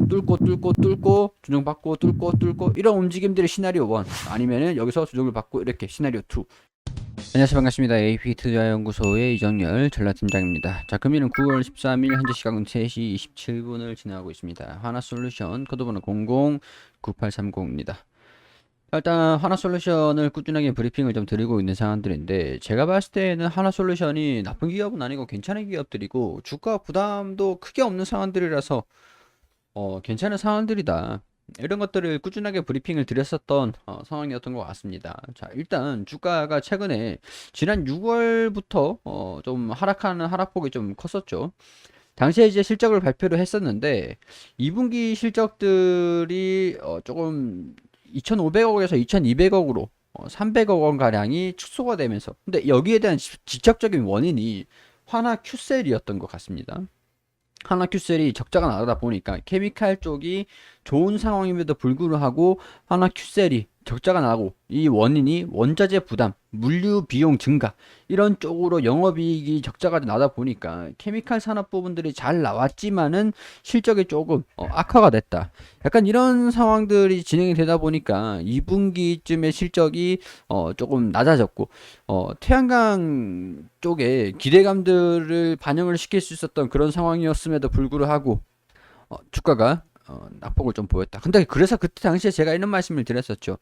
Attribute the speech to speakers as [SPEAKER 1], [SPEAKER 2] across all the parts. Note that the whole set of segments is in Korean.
[SPEAKER 1] 뚫고 조정받고 뚫고 이런 움직임들이 시나리오 1, 아니면은 여기서 조정을 받고 이렇게 시나리오 2. 안녕하세요, 반갑습니다. AP투자연구소의 이정열 전략팀장입니다. 자, 금일은 9월 13일 현재 시각은 3시 27분을 지나고 있습니다. 하나솔루션 코드번호 009830입니다. 일단 하나솔루션을 꾸준하게 브리핑을 좀 드리고 있는 상황들인데, 제가 봤을 때는 하나솔루션이 나쁜 기업은 아니고 괜찮은 기업들이고 주가 부담도 크게 없는 상황들이라서 괜찮은 상황들이다. 이런 것들을 꾸준하게 브리핑을 드렸었던 상황이었던 것 같습니다. 자, 일단 주가가 최근에 지난 6월부터 좀 하락하는 하락폭이 좀 컸었죠. 당시에 이제 실적을 발표를 했었는데 2분기 실적들이 조금 2,500억에서 2,200억으로 300억 원 가량이 축소가 되면서, 근데 여기에 대한 직접적인 원인이 하나 큐셀이었던 것 같습니다. 하나 큐셀이 적자가 나다 보니까 케미칼 쪽이 좋은 상황임에도 불구하고 하나 큐셀이 적자가 나고, 이 원인이 원자재 부담, 물류 비용 증가 이런 쪽으로 영업이익이 적자가 나다 보니까 케미칼 산업 부분들이 잘 나왔지만은 실적이 조금 악화가 됐다. 약간 이런 상황들이 진행이 되다 보니까 2분기쯤에 실적이 조금 낮아졌고, 태양광 쪽에 기대감들을 반영을 시킬 수 있었던 그런 상황이었음에도 불구하고 주가가 낙폭을 좀 보였다. 근데 그래서 그때 당시에 제가 이런 말씀을 드렸었죠.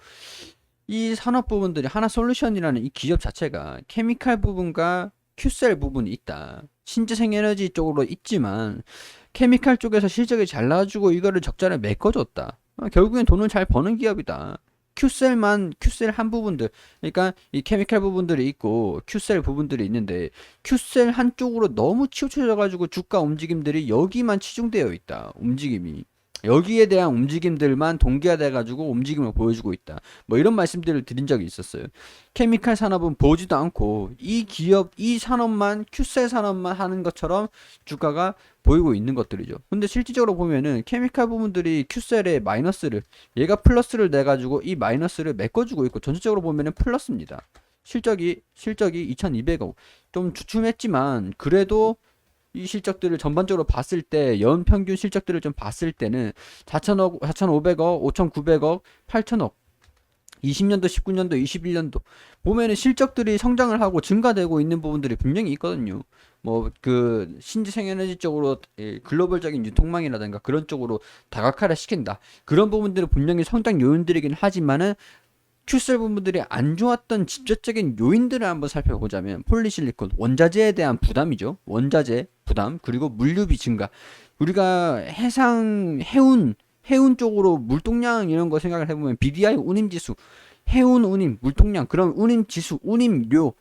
[SPEAKER 1] 이 산업 부분들이 하나솔루션이라는 이 기업 자체가 케미칼 부분과 큐셀 부분이 있다. 신재생에너지 쪽으로 있지만 케미칼 쪽에서 실적이 잘 나와주고 이거를 적자를 메꿔줬다. 결국엔 돈을 잘 버는 기업이다. 큐셀 한 부분들, 그러니까 이 케미칼 부분들이 있고 큐셀 부분들이 있는데 큐셀 한쪽으로 너무 치우쳐져 가지고 주가 움직임들이 여기만 치중되어 있다. 움직임이 여기에 대한 움직임들만 동기화돼 가지고 움직임을 보여주고 있다. 뭐 이런 말씀들을 드린 적이 있었어요. 케미칼 산업은 보지도 않고 이 기업, 이 산업만, 큐셀 산업만 하는 것처럼 주가가 보이고 있는 것들이죠. 근데 실질적으로 보면은 케미칼 부분들이 큐셀의 마이너스를, 얘가 플러스를 내 가지고 이 마이너스를 메꿔주고 있고, 전체적으로 보면은 플러스입니다. 실적이 2200억, 좀 주춤했지만 그래도 이 실적들을 전반적으로 봤을 때, 연평균 실적들을 좀 봤을 때는 4천억, 4,500억, 5,900억, 8천억, 20년도, 19년도, 21년도 보면은 실적들이 성장을 하고 증가되고 있는 부분들이 분명히 있거든요. 뭐 그 신재생에너지 쪽으로 글로벌적인 유통망이라든가 그런 쪽으로 다각화를 시킨다. 그런 부분들은 분명히 성장 요인들이긴 하지만은 큐셀 부분들이 안 좋았던 직접적인 요인들을 한번 살펴보자면, 폴리실리콘 원자재에 대한 부담이죠. 원자재 부담, 그리고 물류비 증가. 우리가 해운 쪽으로 물동량 이런 거 생각을 해보면 BDI 운임지수, 해운 운임, 물동량, 그런 운임지수, 운임료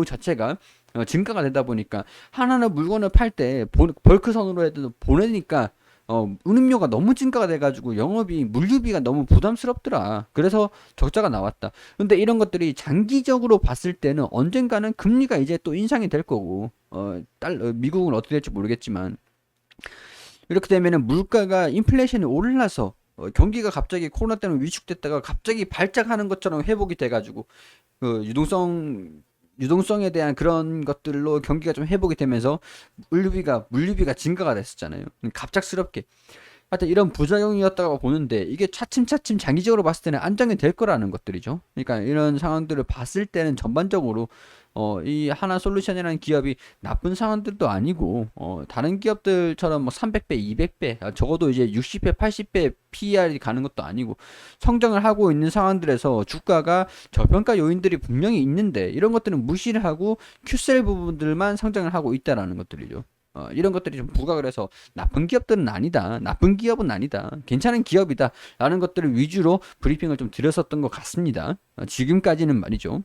[SPEAKER 1] 자체가 증가가 되다 보니까 하나는 물건을 팔 때 벌크선으로 해도 보내니까 운임료가 너무 증가가 돼가지고 영업이, 물류비가 너무 부담스럽더라. 그래서 적자가 나왔다. 근데 이런 것들이 장기적으로 봤을 때는 언젠가는 금리가 이제 또 인상이 될 거고, 미국은 어떻게 될지 모르겠지만, 이렇게 되면은 물가가, 인플레이션이 올라서 경기가 갑자기 코로나 때문에 위축됐다가 갑자기 발작하는 것처럼 회복이 돼가지고 그 유동성에 대한 그런 것들로 경기가 좀 회복이 되면서 물류비가 증가가 됐었잖아요. 갑작스럽게. 하여튼 이런 부작용이었다고 보는데, 이게 차츰차츰 장기적으로 봤을 때는 안정이 될 거라는 것들이죠. 그러니까 이런 상황들을 봤을 때는 전반적으로 이 하나 솔루션이라는 기업이 나쁜 상황들도 아니고, 다른 기업들처럼 뭐 300배, 200배, 적어도 이제 60배, 80배 PER이 가는 것도 아니고 성장을 하고 있는 상황들에서 주가가 저평가 요인들이 분명히 있는데, 이런 것들은 무시를 하고 큐셀 부분들만 성장을 하고 있다라는 것들이죠. 이런 것들이 좀 부각을 해서 나쁜 기업들은 아니다, 나쁜 기업은 아니다, 괜찮은 기업이다 라는 것들을 위주로 브리핑을 좀 드렸었던 것 같습니다. 지금까지는 말이죠.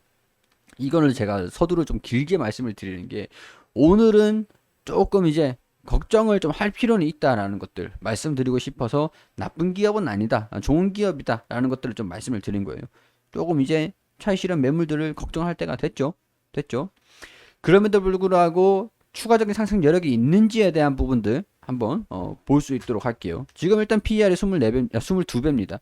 [SPEAKER 1] 이거를 제가 서두를 좀 길게 말씀을 드리는 게, 오늘은 조금 이제 걱정을 좀 할 필요는 있다라는 것들 말씀드리고 싶어서, 나쁜 기업은 아니다, 좋은 기업이다 라는 것들을 좀 말씀을 드린 거예요. 조금 이제 차익 실현 매물들을 걱정할 때가 됐죠. 그럼에도 불구하고 추가적인 상승 여력이 있는지에 대한 부분들 한번 볼 수 있도록 할게요. 지금 일단 PER이 24배, 22배입니다.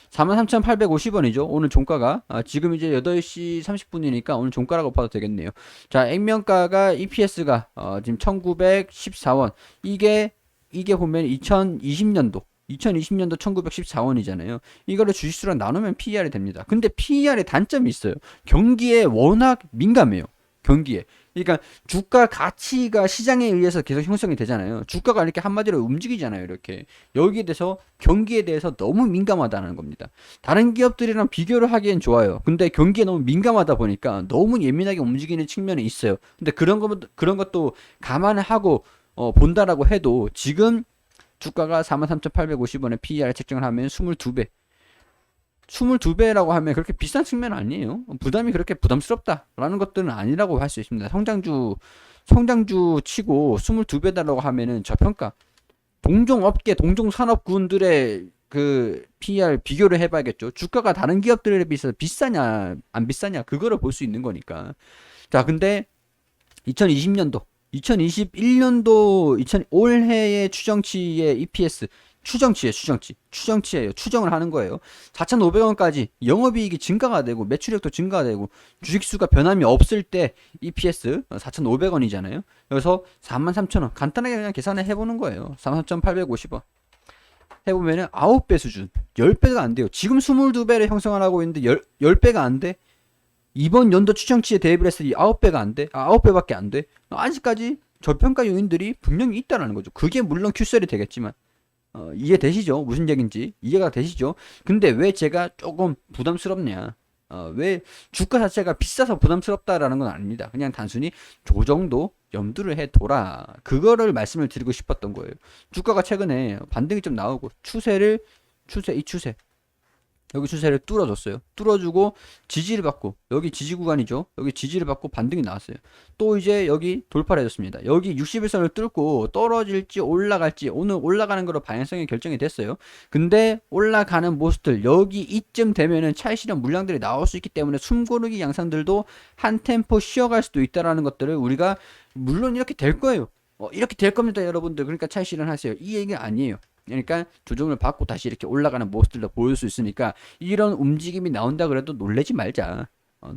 [SPEAKER 1] 43,850원이죠. 오늘 종가가. 지금 이제 8시 30분이니까 오늘 종가라고 봐도 되겠네요. 자, 액면가가, EPS가 지금 1914원. 이게 보면 2020년도 2020년도 1914원이잖아요. 이거를 주식수랑 나누면 PER이 됩니다. 근데 PER의 단점이 있어요. 경기에 워낙 민감해요. 경기에. 그러니까 주가 가치가 시장에 의해서 계속 형성이 되잖아요. 주가가 이렇게 한마디로 움직이잖아요. 이렇게. 여기에 대해서 경기에 대해서 너무 민감하다는 겁니다. 다른 기업들이랑 비교를 하기엔 좋아요. 근데 경기에 너무 민감하다 보니까 너무 예민하게 움직이는 측면이 있어요. 근데 그런 것도 감안을 하고 본다라고 해도 지금 주가가 43,850원에 PER 책정을 하면 22배. 22배라고 하면 그렇게 비싼 측면은 아니에요. 부담이 그렇게 부담스럽다라는 것들은 아니라고 할 수 있습니다. 성장주 치고 22배다라고 하면은 저평가. 동종 업계, 동종 산업군들의 그 PER 비교를 해봐야겠죠. 주가가 다른 기업들에 비해서 비싸냐, 안 비싸냐, 그거를 볼 수 있는 거니까. 자, 근데 2020년도, 2021년도, 올해의 추정치의 EPS, 추정치예요. 추정을 하는 거예요. 4,500원까지 영업이익이 증가가 되고 매출액도 증가가 되고 주식수가 변함이 없을 때 EPS 4,500원이잖아요. 그래서 43,000원 간단하게 그냥 계산을 해보는 거예요. 33,850원 해보면은 9배 수준, 10배가 안 돼요. 지금 22배를 형성을 하고 있는데 10배가 안 돼. 이번 연도 추정치에 대입을 했을 때 9배가 안 돼. 9배밖에 안 돼. 아직까지 저평가 요인들이 분명히 있다는 거죠. 그게 물론 큐셀이 되겠지만 이해되시죠? 무슨 얘기인지 이해가 되시죠? 근데 왜 제가 조금 부담스럽냐? 왜 주가 자체가 비싸서 부담스럽다라는 건 아닙니다. 그냥 단순히 조정도 염두를 해둬라. 그거를 말씀을 드리고 싶었던 거예요. 주가가 최근에 반등이 좀 나오고 이 추세 여기 추세를 뚫어줬어요. 뚫어주고 지지를 받고 여기 지지 구간이죠. 여기 지지를 받고 반등이 나왔어요. 또 이제 여기 돌파를 해줬습니다. 여기 61선을 뚫고 떨어질지 올라갈지 오늘 올라가는 거로 방향성이 결정이 됐어요. 근데 올라가는 모습들 여기 이쯤 되면은 차익 실현 물량들이 나올 수 있기 때문에 숨고르기 양상들도 한 템포 쉬어갈 수도 있다라는 것들을 우리가 물론 이렇게 될 거예요. 이렇게 될 겁니다, 여러분들. 그러니까 차익 실현하세요. 이 얘기가 아니에요. 그러니까 조정을 받고 다시 이렇게 올라가는 모습들도 보일 수 있으니까 이런 움직임이 나온다 그래도 놀래지 말자.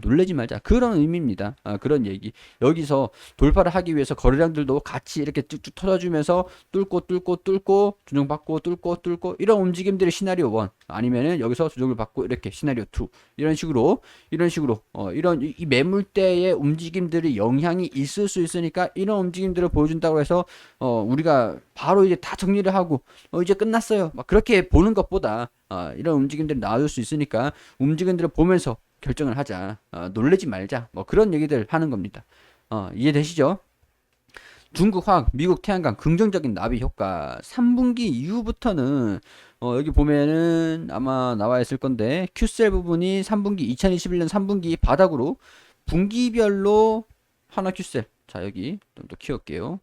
[SPEAKER 1] 놀래지 말자. 그런 의미입니다. 그런 얘기. 여기서 돌파를 하기 위해서 거래량들도 같이 이렇게 쭉쭉 터져주면서 뚫고 조정받고 뚫고 이런 움직임들이 시나리오 1 아니면은 여기서 조정을 받고 이렇게 시나리오 2 이런 식으로 이런 이 매물대의 움직임들이 영향이 있을 수 있으니까 이런 움직임들을 보여준다고 해서 우리가 바로 이제 다 정리를 하고 이제 끝났어요. 막 그렇게 보는 것보다 이런 움직임들이 나올 수 있으니까 움직임들을 보면서 결정을 하자. 놀래지 말자. 뭐 그런 얘기들 하는 겁니다. 이해되시죠? 중국 화학, 미국 태양광 긍정적인 나비 효과 3분기 이후부터는 여기 보면은 아마 나와 있을 건데 큐셀 부분이 3분기 2021년 3분기 바닥으로 분기별로 하나 큐셀 자 여기 좀 더 키울게요.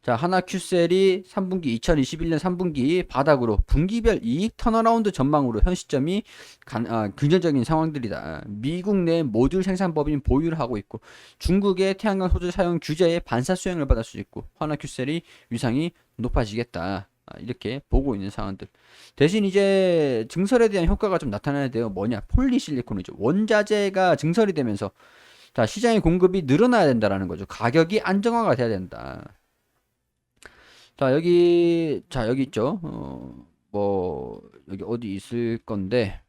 [SPEAKER 1] 자, 하나 큐셀이 3분기 2021년 3분기 바닥으로 분기별 이익 턴어라운드 전망으로 현 시점이 긍정적인 상황들이다. 미국 내 모듈 생산법인 보유를 하고 있고 중국의 태양광 소재 사용 규제에 반사 수행을 받을 수 있고 하나 큐셀이 위상이 높아지겠다. 이렇게 보고 있는 상황들. 대신 이제 증설에 대한 효과가 좀 나타나야 돼요. 뭐냐? 폴리실리콘이죠. 원자재가 증설이 되면서 자, 시장의 공급이 늘어나야 된다라는 거죠. 가격이 안정화가 돼야 된다. 자, 여기 있죠. 여기 어디 있을 건데.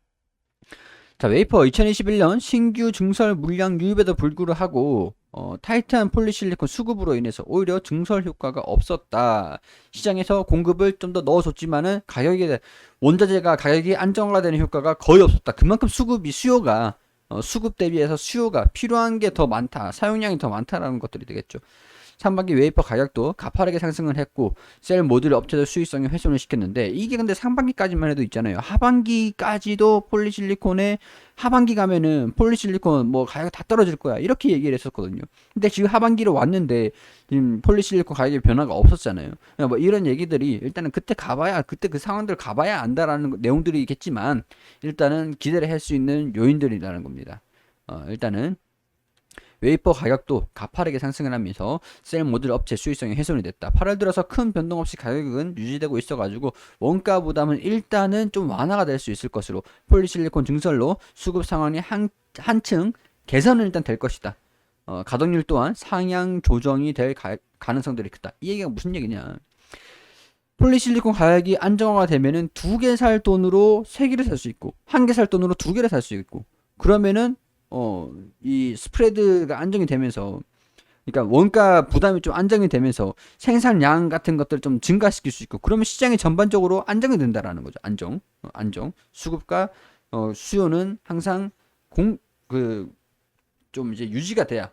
[SPEAKER 1] 자, 웨이퍼 2021년 신규 증설 물량 유입에도 불구하고, 타이트한 폴리실리콘 수급으로 인해서 오히려 증설 효과가 없었다. 시장에서 공급을 좀 더 넣어줬지만은 원자재가 가격이 안정화되는 효과가 거의 없었다. 그만큼 수급 대비해서 수요가 필요한 게 더 많다. 사용량이 더 많다라는 것들이 되겠죠. 상반기 웨이퍼 가격도 가파르게 상승을 했고 셀 모듈 업체들 수익성이 훼손을 시켰는데 이게 근데 상반기까지만 해도 있잖아요. 하반기까지도 폴리실리콘에 하반기 가면은 폴리실리콘 뭐 가격 다 떨어질 거야 이렇게 얘기를 했었거든요. 근데 지금 하반기로 왔는데 지금 폴리실리콘 가격의 변화가 없었잖아요. 뭐 이런 얘기들이 일단은 그때 그 상황들 가봐야 안다라는 내용들이겠지만 일단은 기대를 할 수 있는 요인들이라는 겁니다. 일단은 웨이퍼 가격도 가파르게 상승을 하면서 셀 모듈 업체 수익성이 훼손이 됐다. 8월 들어서 큰 변동 없이 가격은 유지되고 있어가지고 원가 부담은 일단은 좀 완화가 될 수 있을 것으로 폴리실리콘 증설로 수급 상황이 한층 개선은 일단 될 것이다. 가동률 또한 상향 조정이 될 가능성들이 크다. 이 얘기가 무슨 얘기냐? 폴리실리콘 가격이 안정화가 되면은 2개 살 돈으로 3개를 살 수 있고 1개 살 돈으로 2개를 살 수 있고 그러면은 이 스프레드가 안정이 되면서 그러니까 원가 부담이 좀 안정이 되면서 생산량 같은 것들을 좀 증가시킬 수 있고 그러면 시장이 전반적으로 안정이 된다라는 거죠. 안정. 수급과 수요는 항상 좀 이제 유지가 돼야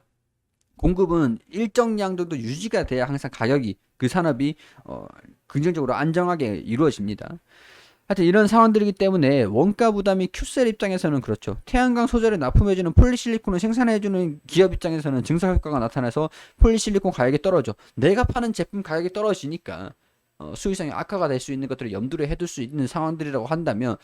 [SPEAKER 1] 공급은 일정량 정도 유지가 돼야 항상 가격이 그 산업이 긍정적으로 안정하게 이루어집니다. 하여튼 이런 상황들이기 때문에 원가 부담이 큐셀 입장에서는 그렇죠. 태양광 소재를 납품해주는 폴리실리콘을 생산해주는 기업 입장에서는 증설 효과가 나타나서 폴리실리콘 가격이 떨어져. 내가 파는 제품 가격이 떨어지니까 수익성이 악화가 될 수 있는 것들을 염두를 해둘 수 있는 상황들이라고 한다면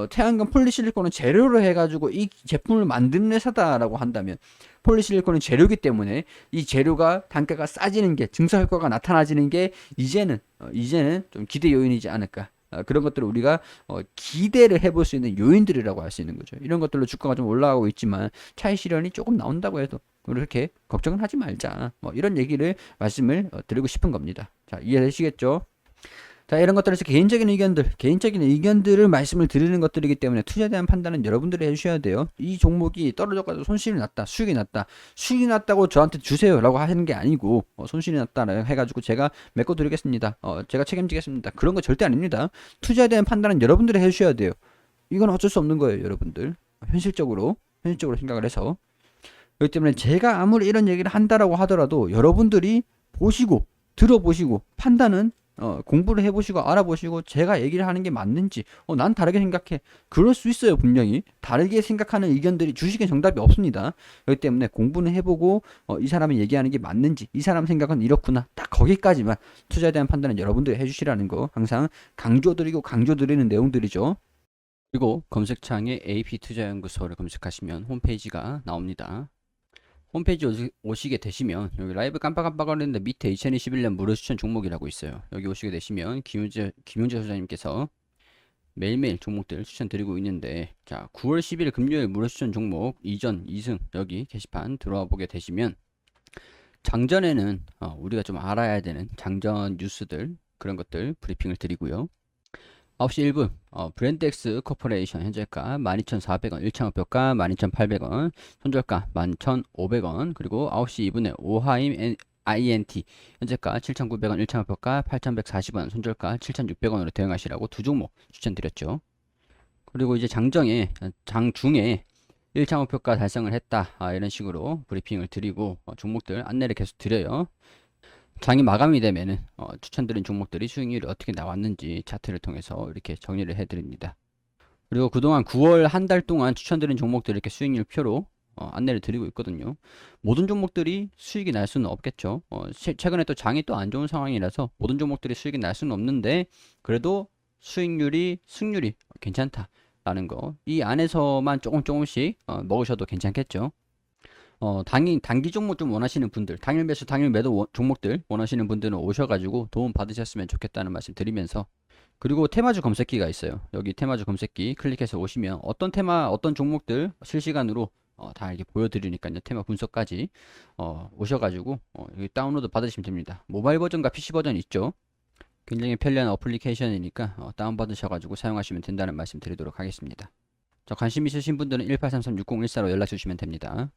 [SPEAKER 1] 태양광 폴리실리콘은 재료로 해가지고 이 제품을 만드는 회사다라고 한다면 폴리실리콘은 재료이기 때문에 이 재료가 단가가 싸지는 게 증설 효과가 나타나지는 게 이제는 좀 기대 요인이지 않을까. 그런 것들을 우리가 기대를 해볼 수 있는 요인들이라고 할 수 있는 거죠. 이런 것들로 주가가 좀 올라가고 있지만 차익 실현이 조금 나온다고 해도 그렇게 걱정은 하지 말자. 뭐 이런 얘기를 말씀을 드리고 싶은 겁니다. 자, 이해되시겠죠? 자, 이런 것들은 개인적인 의견들을 말씀을 드리는 것들이기 때문에 투자에 대한 판단은 여러분들이 해주셔야 돼요. 이 종목이 떨어져가지고 손실이 났다, 수익이 났다고 저한테 주세요라고 하시는 게 아니고 손실이 났다 해가지고 제가 메꿔 드리겠습니다. 제가 책임지겠습니다. 그런 거 절대 아닙니다. 투자에 대한 판단은 여러분들이 해주셔야 돼요. 이건 어쩔 수 없는 거예요, 여러분들. 현실적으로 생각을 해서. 그렇기 때문에 제가 아무리 이런 얘기를 한다라고 하더라도 여러분들이 보시고 들어보시고 판단은 공부를 해보시고 알아보시고 제가 얘기를 하는 게 맞는지 난 다르게 생각해. 그럴 수 있어요. 분명히 다르게 생각하는 의견들이 주식에 정답이 없습니다. 그렇기 때문에 공부는 해보고 이 사람이 얘기하는 게 맞는지 이 사람 생각은 이렇구나 딱 거기까지만 투자에 대한 판단은 여러분들이 해주시라는 거 항상 강조드리는 내용들이죠. 그리고 검색창에 AP투자연구소를 검색하시면 홈페이지가 나옵니다. 홈페이지 오시게 되시면 여기 라이브 깜빡깜빡거리는데 밑에 2021년 무료 추천 종목이라고 있어요. 여기 오시게 되시면 김용재 소장님께서 매일매일 종목들 추천드리고 있는데 자 9월 10일 금요일 무료 추천 종목 이전 2승 여기 게시판 들어와 보게 되시면 장전에는 우리가 좀 알아야 되는 장전 뉴스들 그런 것들 브리핑을 드리고요. 9시 1분 브랜드엑스 코퍼레이션 현재가 12,400원 1차 목표가 12,800원 손절가 11,500원 그리고 9시 2분에 오하임 INT 현재가 7,900원 1차 목표가 8,140원 손절가 7,600원으로 대응하시라고 두 종목 추천드렸죠. 그리고 이제 장중에 1차 목표가 달성을 했다 이런 식으로 브리핑을 드리고 종목들 안내를 계속 드려요. 장이 마감이 되면은 추천드린 종목들이 수익률이 어떻게 나왔는지 차트를 통해서 이렇게 정리를 해드립니다. 그리고 그동안 9월 한 달 동안 추천드린 종목들 이렇게 수익률 표로 안내를 드리고 있거든요. 모든 종목들이 수익이 날 수는 없겠죠. 최근에 또 장이 또 안 좋은 상황이라서 모든 종목들이 수익이 날 수는 없는데 그래도 승률이 괜찮다라는 거. 이 안에서만 조금씩 먹으셔도 괜찮겠죠. 단기 종목 좀 원하시는 분들, 당일 매수, 당일 매도 종목들 원하시는 분들은 오셔가지고 도움 받으셨으면 좋겠다는 말씀 드리면서 그리고 테마주 검색기가 있어요. 여기 테마주 검색기 클릭해서 오시면 어떤 테마, 어떤 종목들 실시간으로 다 이렇게 보여드리니까요. 테마 분석까지 오셔가지고 여기 다운로드 받으시면 됩니다. 모바일 버전과 PC 버전 있죠. 굉장히 편리한 어플리케이션이니까 다운받으셔가지고 사용하시면 된다는 말씀 드리도록 하겠습니다. 관심 있으신 분들은 1833-6014로 연락 주시면 됩니다.